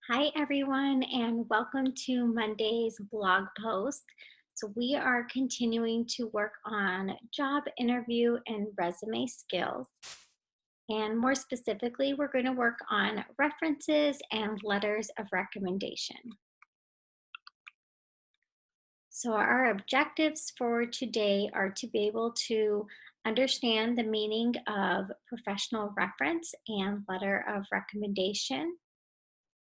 Hi, everyone, and welcome to Monday's blog post. So, we are continuing to work on job interview and resume skills. And more specifically, we're going to work on references and letters of recommendation. So, our objectives for today are to be able to understand the meaning of professional reference and letter of recommendation.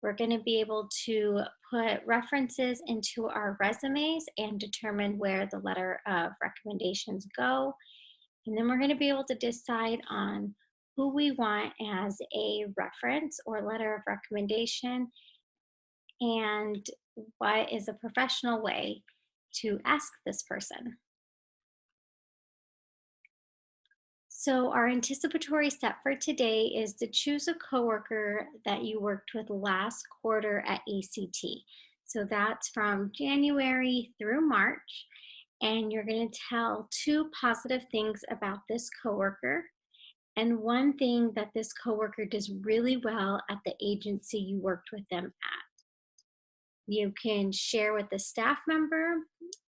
We're going to be able to put references into our resumes and determine where the letter of recommendations go. And then we're going to be able to decide on who we want as a reference or letter of recommendation and what is a professional way to ask this person. So our anticipatory set for today is to choose a coworker that you worked with last quarter at ACT. So that's from January through March. And you're going to tell two positive things about this coworker and one thing that this coworker does really well at the agency you worked with them at. You can share with the staff member.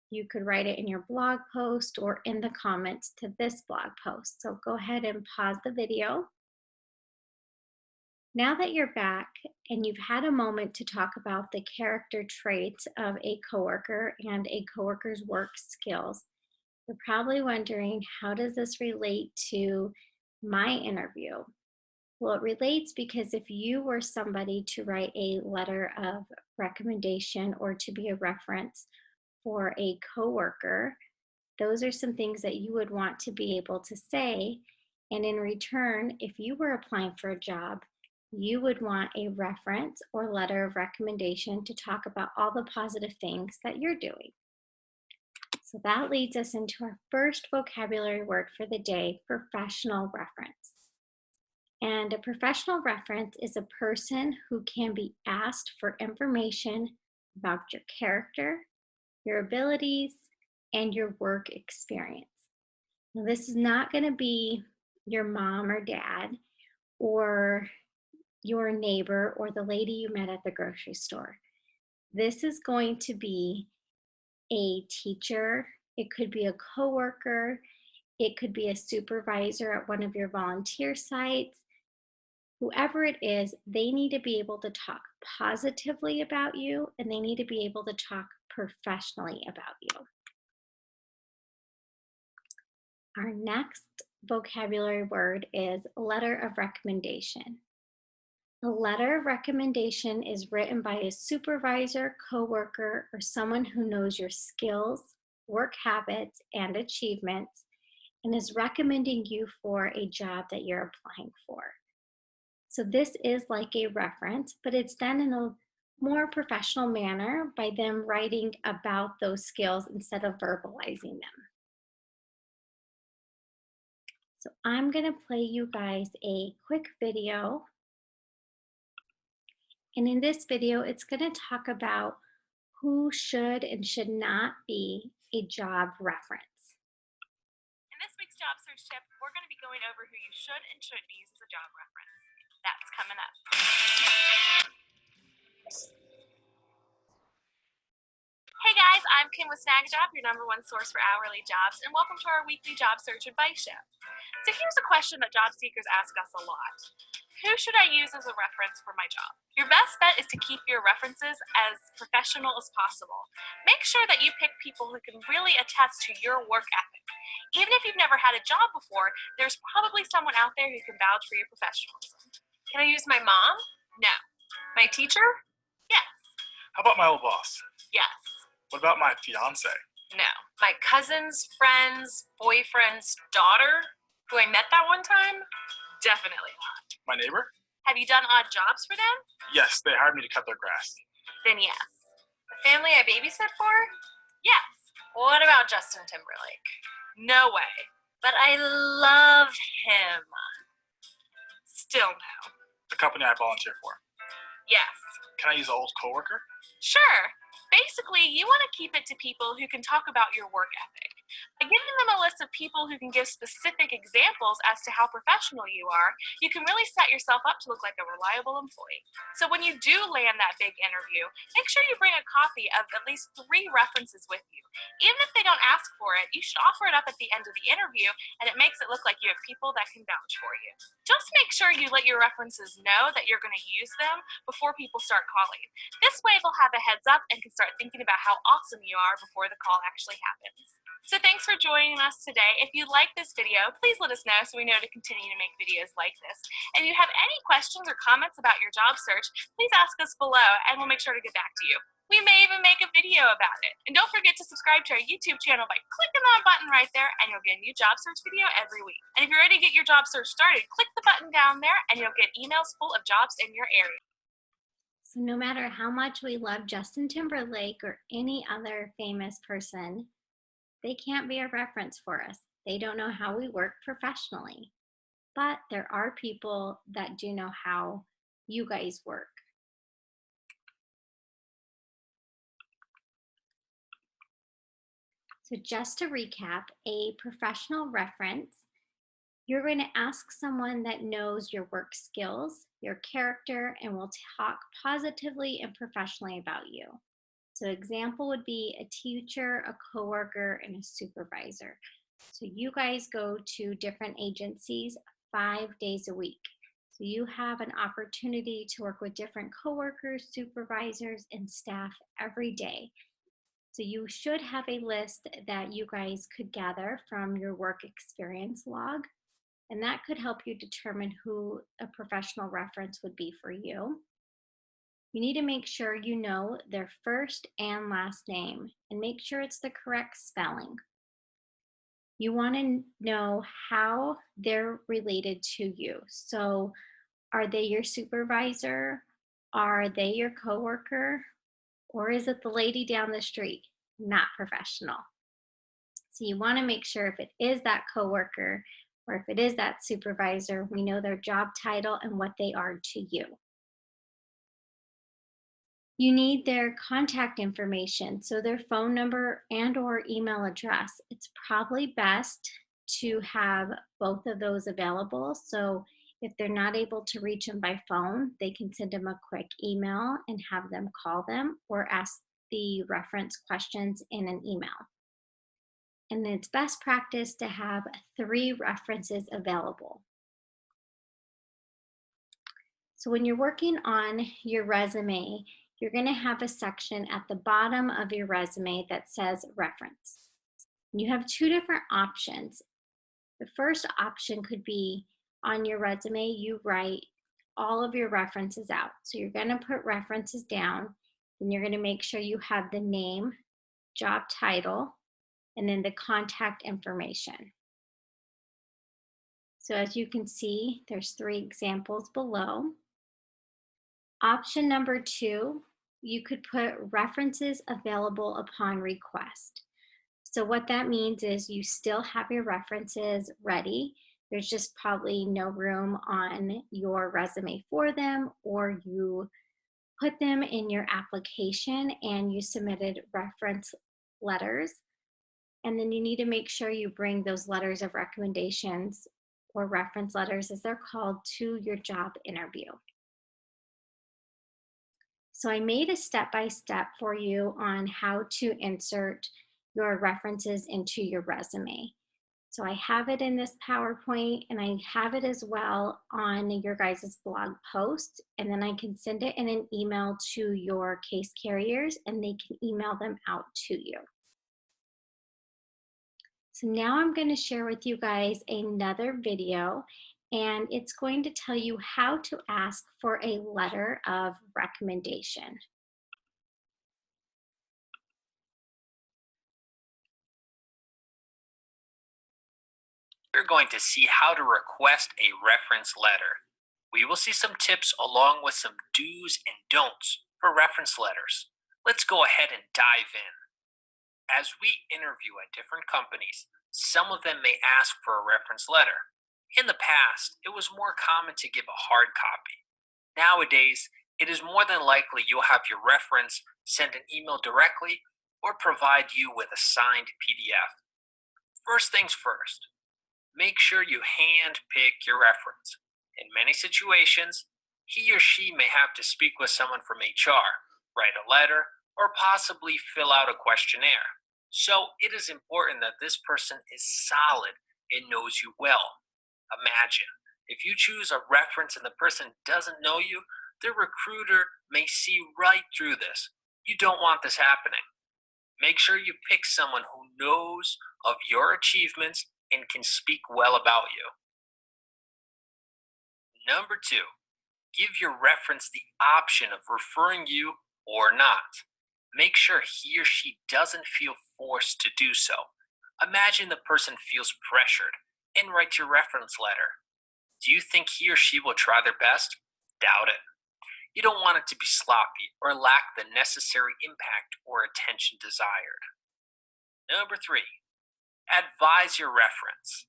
You could write it in your blog post or in the comments to this blog post. So go ahead and pause the video. Now that you're back and you've had a moment to talk about the character traits of a coworker and a coworker's work skills, you're probably wondering, how does this relate to my interview? Well, it relates because if you were somebody to write a letter of recommendation or to be a reference for a coworker, those are some things that you would want to be able to say. And in return, if you were applying for a job, you would want a reference or letter of recommendation to talk about all the positive things that you're doing. So that leads us into our first vocabulary word for the day, professional reference. And a professional reference is a person who can be asked for information about your character, your abilities, and your work experience. Now, this is not going to be your mom or dad or your neighbor or the lady you met at the grocery store. This is going to be a teacher, it could be a coworker, it could be a supervisor at one of your volunteer sites. Whoever it is, they need to be able to talk positively about you and they need to be able to talk professionally about you. Our next vocabulary word is letter of recommendation. A letter of recommendation is written by a supervisor, coworker, or someone who knows your skills, work habits, and achievements and is recommending you for a job that you're applying for. So this is like a reference, but it's done in a more professional manner by them writing about those skills instead of verbalizing them. So I'm going to play you guys a quick video. And in this video, it's going to talk about who should and should not be a job reference. In this week's job search tip, we're going to be going over who you should and shouldn't use as a job reference. That's coming up. Hey guys, I'm Kim with SnagJob, your #1 source for hourly jobs, and welcome to our weekly job search advice show. So here's a question that job seekers ask us a lot. Who should I use as a reference for my job? Your best bet is to keep your references as professional as possible. Make sure that you pick people who can really attest to your work ethic. Even if you've never had a job before, there's probably someone out there who can vouch for your professionalism. Can I use my mom? No. My teacher? Yes. How about my old boss? Yes. What about my fiance? No. My cousin's friend's boyfriend's daughter, who I met that one time? Definitely not. My neighbor? Have you done odd jobs for them? Yes, they hired me to cut their grass. Then yes. The family I babysit for? Yes. What about Justin Timberlake? No way. But I love him. Still no. The company I volunteer for. Yes. Can I use an old coworker? Sure. Basically, you want to keep it to people who can talk about your work ethic. By giving them a list of people who can give specific examples as to how professional you are, you can really set yourself up to look like a reliable employee. So when you do land that big interview, make sure you bring a copy of at least 3 references with you. Even if they don't ask for it, you should offer it up at the end of the interview, and it makes it look like you have people that can vouch for you. Just make sure you let your references know that you're going to use them before people start calling. This way they'll have a heads up and can start thinking about how awesome you are before the call actually happens. So thanks for joining us today. If you like this video, please let us know so we know to continue to make videos like this. And if you have any questions or comments about your job search, please ask us below and we'll make sure to get back to you. We may even make a video about it. And don't forget to subscribe to our YouTube channel by clicking that button right there, and you'll get a new job search video every week. And if you're ready to get your job search started, click the button down there and you'll get emails full of jobs in your area. So no matter how much we love Justin Timberlake or any other famous person, they can't be a reference for us. They don't know how we work professionally. But there are people that do know how you guys work. So just to recap, a professional reference, you're going to ask someone that knows your work skills, your character, and will talk positively and professionally about you. So example would be a teacher, a coworker, and a supervisor. So you guys go to different agencies 5 days a week. So you have an opportunity to work with different coworkers, supervisors, and staff every day. So you should have a list that you guys could gather from your work experience log, and that could help you determine who a professional reference would be for you. You need to make sure you know their first and last name and make sure it's the correct spelling. You want to know how they're related to you. So are they your supervisor? Are they your coworker? Or is it the lady down the street? Not professional. So you want to make sure if it is that coworker or if it is that supervisor, we know their job title and what they are to you. You need their contact information, so their phone number and or email address. It's probably best to have both of those available. So if they're not able to reach them by phone, they can send them a quick email and have them call them or ask the reference questions in an email. And it's best practice to have 3 references available. So when you're working on your resume, you're going to have a section at the bottom of your resume that says reference. You have 2 different options. The first option could be on your resume, you write all of your references out. So you're going to put references down, and you're going to make sure you have the name, job title, and then the contact information. So as you can see, there's 3 examples below. Option number 2, you could put references available upon request. So what that means is you still have your references ready. There's just probably no room on your resume for them, or you put them in your application and you submitted reference letters. And then you need to make sure you bring those letters of recommendations, or reference letters as they're called, to your job interview. So I made a step-by-step for you on how to insert your references into your resume. So I have it in this PowerPoint, and I have it as well on your guys' blog post, and then I can send it in an email to your case carriers and they can email them out to you. So now I'm going to share with you guys another video, and it's going to tell you how to ask for a letter of recommendation. We're going to see how to request a reference letter. We will see some tips along with some do's and don'ts for reference letters. Let's go ahead and dive in. As we interview at different companies, some of them may ask for a reference letter. In the past, it was more common to give a hard copy. Nowadays, it is more than likely you'll have your reference send an email directly or provide you with a signed PDF. First things first, make sure you hand pick your reference. In many situations, he or she may have to speak with someone from HR, write a letter, or possibly fill out a questionnaire. So it is important that this person is solid and knows you well. Imagine if you choose a reference and the person doesn't know you, the recruiter may see right through this. You don't want this happening. Make sure you pick someone who knows of your achievements and can speak well about you. Number two, give your reference the option of referring you or not. Make sure he or she doesn't feel forced to do so. Imagine the person feels pressured and writes your reference letter. Do you think he or she will try their best? Doubt it. You don't want it to be sloppy or lack the necessary impact or attention desired. Number three, advise your reference.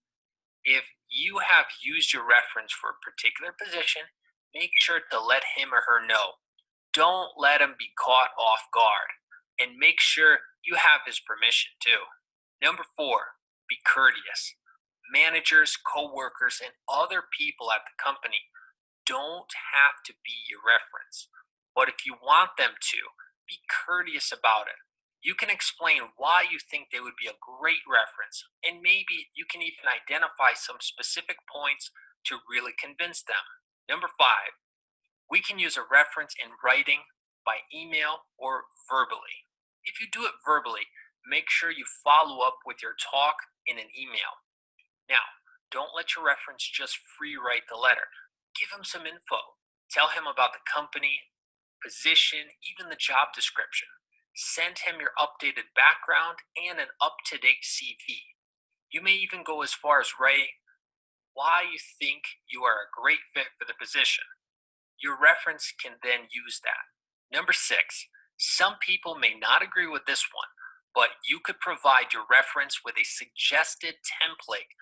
If you have used your reference for a particular position, make sure to let him or her know. Don't let him be caught off guard, and make sure you have his permission too. Number four, be courteous. Managers, co-workers, and other people at the company don't have to be your reference. But if you want them to, be courteous about it. You can explain why you think they would be a great reference, and maybe you can even identify some specific points to really convince them. Number five, we can use a reference in writing, by email, or verbally. If you do it verbally, make sure you follow up with your talk in an email. Now, don't let your reference just free write the letter. Give him some info. Tell him about the company, position, even the job description. Send him your updated background and an up-to-date CV. You may even go as far as writing why you think you are a great fit for the position. Your reference can then use that. Number six, some people may not agree with this one, but you could provide your reference with a suggested template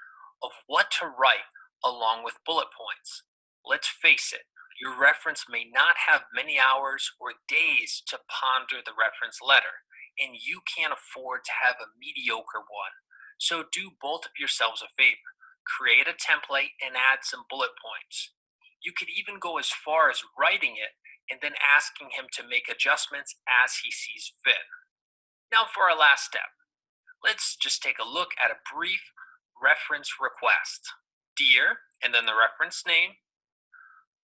of what to write along with bullet points. Let's face it, your reference may not have many hours or days to ponder the reference letter, and you can't afford to have a mediocre one. So do both of yourselves a favor. Create a template and add some bullet points. You could even go as far as writing it and then asking him to make adjustments as he sees fit. Now for our last step. Let's just take a look at a brief reference request. Dear, and then the reference name.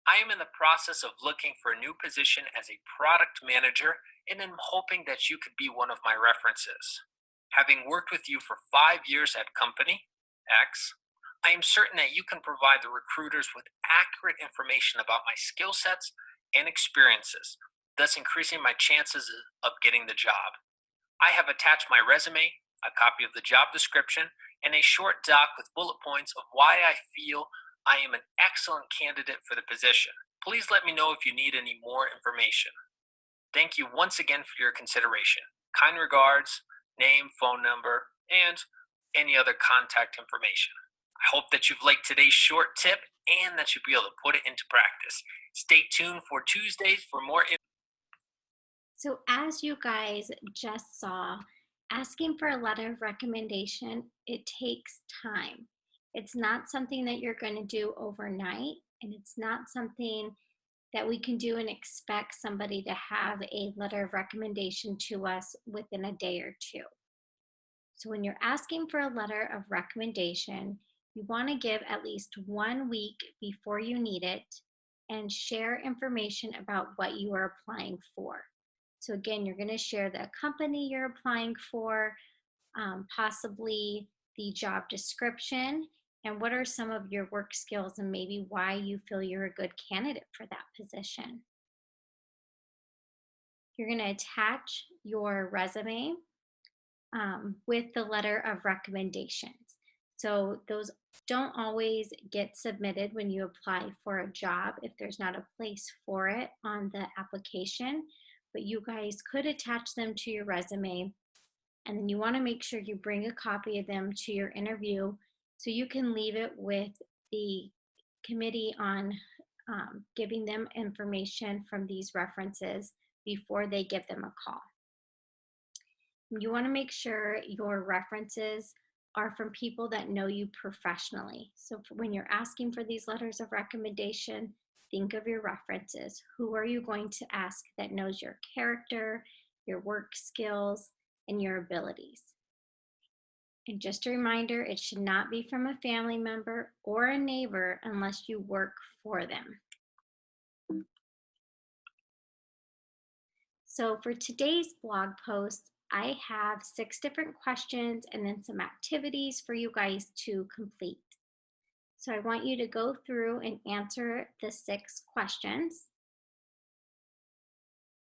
I am in the process of looking for a new position as a product manager and am hoping that you could be one of my references. Having worked with you for 5 years at company X, I am certain that you can provide the recruiters with accurate information about my skill sets and experiences, thus increasing my chances of getting the job. I have attached my resume, a copy of the job description, and a short doc with bullet points of why I feel I am an excellent candidate for the position. Please let me know if you need any more information. Thank you once again for your consideration. Kind regards, name, phone number, and any other contact information. I hope that you've liked today's short tip and that you'll be able to put it into practice. Stay tuned for Tuesdays for more info. So as you guys just saw, asking for a letter of recommendation, it takes time. It's not something that you're going to do overnight, and it's not something that we can do and expect somebody to have a letter of recommendation to us within a day or two. So when you're asking for a letter of recommendation, you want to give at least 1 week before you need it and share information about what you are applying for. So again, you're going to share the company you're applying for, possibly the job description, and what are some of your work skills and maybe why you feel you're a good candidate for that position. You're going to attach your resume with the letter of recommendations. So those don't always get submitted when you apply for a job if there's not a place for it on the application, but you guys could attach them to your resume, and then you want to make sure you bring a copy of them to your interview so you can leave it with the committee on giving them information from these references before they give them a call. You want to make sure your references are from people that know you professionally. So when you're asking for these letters of recommendation, think of your references. Who are you going to ask that knows your character, your work skills, and your abilities? And just a reminder, it should not be from a family member or a neighbor unless you work for them. So for today's blog post, I have 6 different questions and then some activities for you guys to complete. So I want you to go through and answer the 6 questions.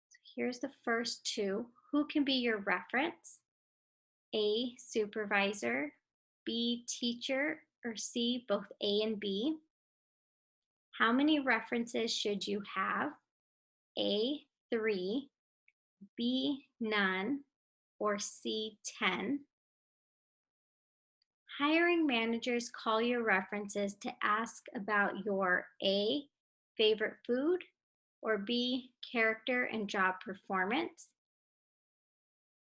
So here's the first 2. Who can be your reference? A, supervisor, B, teacher, or C, both A and B? How many references should you have? A, 3, B, none, or C, 10? Hiring managers call your references to ask about your A, favorite food, or B, character and job performance.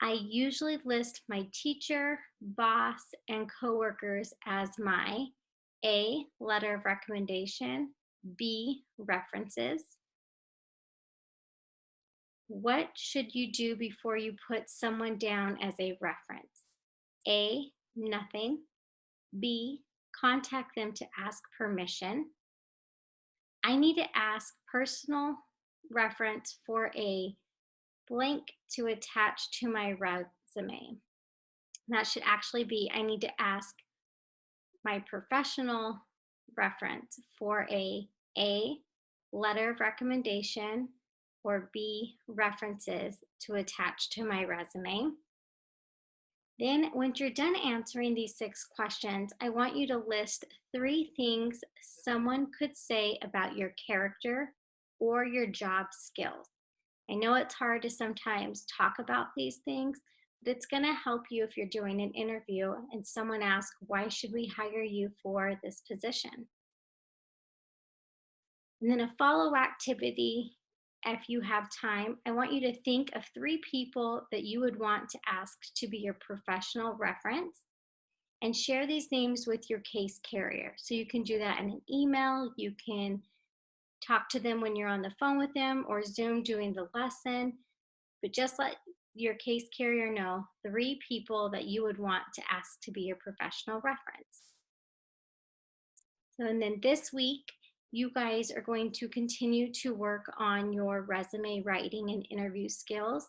I usually list my teacher, boss, and coworkers as my A, letter of recommendation, B, references. What should you do before you put someone down as a reference? A, nothing. B, contact them to ask permission. I need to ask personal reference for a blank to attach to my resume. That should actually be, I need to ask my professional reference for a letter of recommendation, or B, references to attach to my resume. Then when you're done answering these 6 questions, I want you to list 3 things someone could say about your character or your job skills. I know it's hard to sometimes talk about these things, but it's going to help you if you're doing an interview and someone asks, why should we hire you for this position? And then a follow activity, if you have time, I want you to think of 3 people that you would want to ask to be your professional reference and share these names with your case carrier. So you can do that in an email, you can talk to them when you're on the phone with them, or Zoom doing the lesson, but just let your case carrier know 3 people that you would want to ask to be your professional reference. So, and then this week, you guys are going to continue to work on your resume writing and interview skills.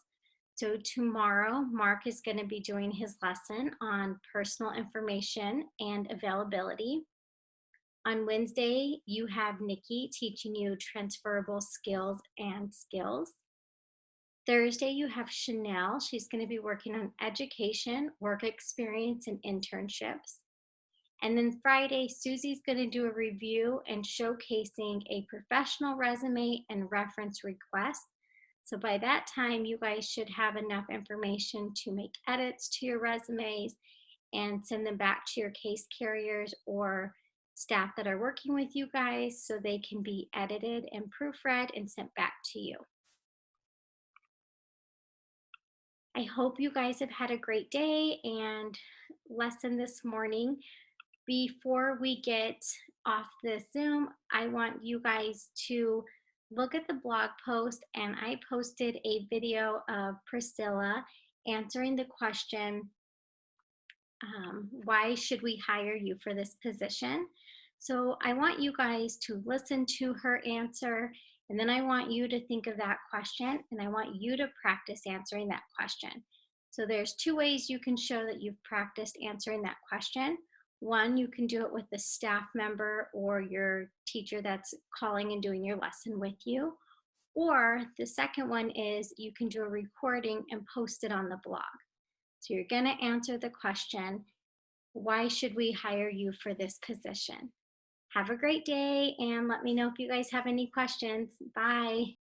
So tomorrow, Mark is going to be doing his lesson on personal information and availability. On Wednesday, you have Nikki teaching you transferable skills and skills. Thursday, you have Chanel. She's going to be working on education, work experience, and internships. And then Friday, Susie's going to do a review and showcasing a professional resume and reference request. So by that time, you guys should have enough information to make edits to your resumes and send them back to your case carriers or staff that are working with you guys so they can be edited and proofread and sent back to you. I hope you guys have had a great day and lesson this morning. Before we get off the Zoom, I want you guys to look at the blog post, and I posted a video of Priscilla answering the question, why should we hire you for this position? So I want you guys to listen to her answer, and then I want you to think of that question, and I want you to practice answering that question. So there's 2 ways you can show that you've practiced answering that question. One, you can do it with the staff member or your teacher that's calling and doing your lesson with you. Or the second one is you can do a recording and post it on the blog. So you're going to answer the question, why should we hire you for this position? Have a great day, and let me know if you guys have any questions. Bye.